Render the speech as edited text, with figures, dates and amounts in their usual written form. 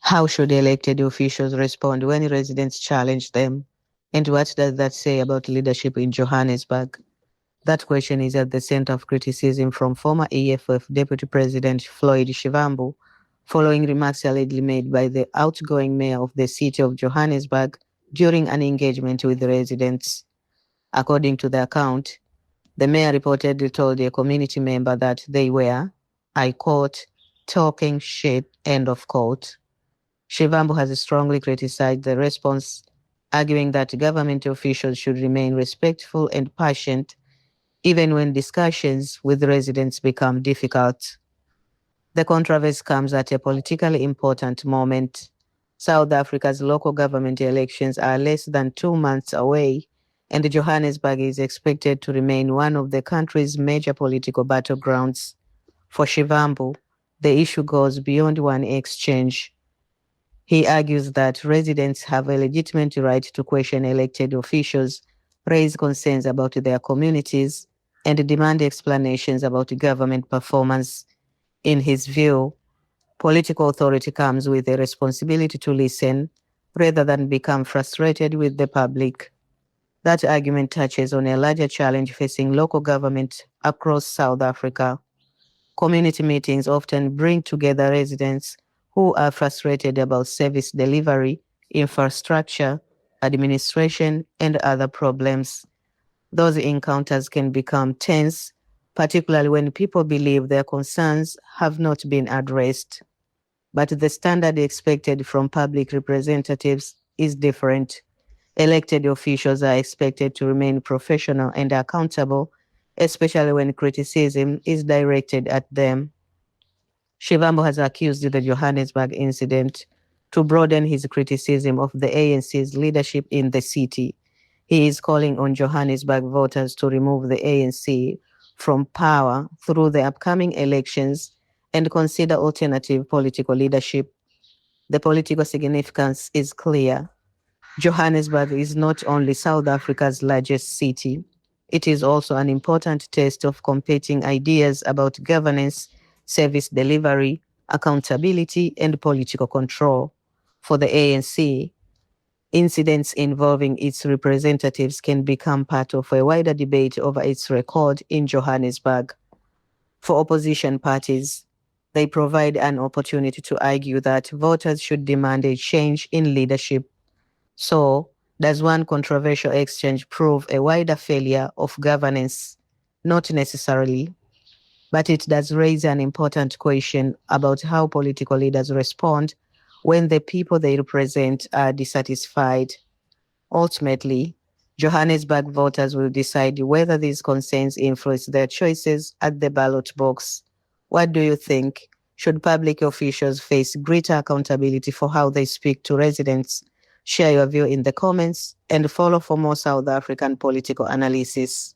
How should elected officials respond when residents challenge them? And what does that say about leadership in Johannesburg? That question is at the center of criticism from former EFF Deputy President Floyd Shivambu, following remarks allegedly made by the outgoing mayor of the city of Johannesburg during an engagement with residents. According to the account, the mayor reportedly told a community member that they were, I quote, talking shit, end of quote. Shivambu has strongly criticized the response, arguing that government officials should remain respectful and patient even when discussions with residents become difficult. The controversy comes at a politically important moment. South Africa's local government elections are less than 2 months away, and Johannesburg is expected to remain one of the country's major political battlegrounds. For Shivambu, the issue goes beyond one exchange. He argues that residents have a legitimate right to question elected officials, raise concerns about their communities, and demand explanations about government performance. In his view, political authority comes with a responsibility to listen rather than become frustrated with the public. That argument touches on a larger challenge facing local government across South Africa. Community meetings often bring together residents who are frustrated about service delivery, infrastructure, administration, and other problems. Those encounters can become tense, particularly when people believe their concerns have not been addressed. But the standard expected from public representatives is different. Elected officials are expected to remain professional and accountable, especially when criticism is directed at them. Shivambu has accused the Johannesburg incident to broaden his criticism of the ANC's leadership in the city. He is calling on Johannesburg voters to remove the ANC from power through the upcoming elections and consider alternative political leadership. The political significance is clear. Johannesburg is not only South Africa's largest city, it is also an important test of competing ideas about governance, service delivery, accountability, and political control. For the ANC, incidents involving its representatives can become part of a wider debate over its record in Johannesburg. For opposition parties, they provide an opportunity to argue that voters should demand a change in leadership. So, does one controversial exchange prove a wider failure of governance? Not necessarily, but it does raise an important question about how political leaders respond when the people they represent are dissatisfied. Ultimately, Johannesburg voters will decide whether these concerns influence their choices at the ballot box. What do you think? Should public officials face greater accountability for how they speak to residents? Share your view in the comments and follow for more South African political analysis.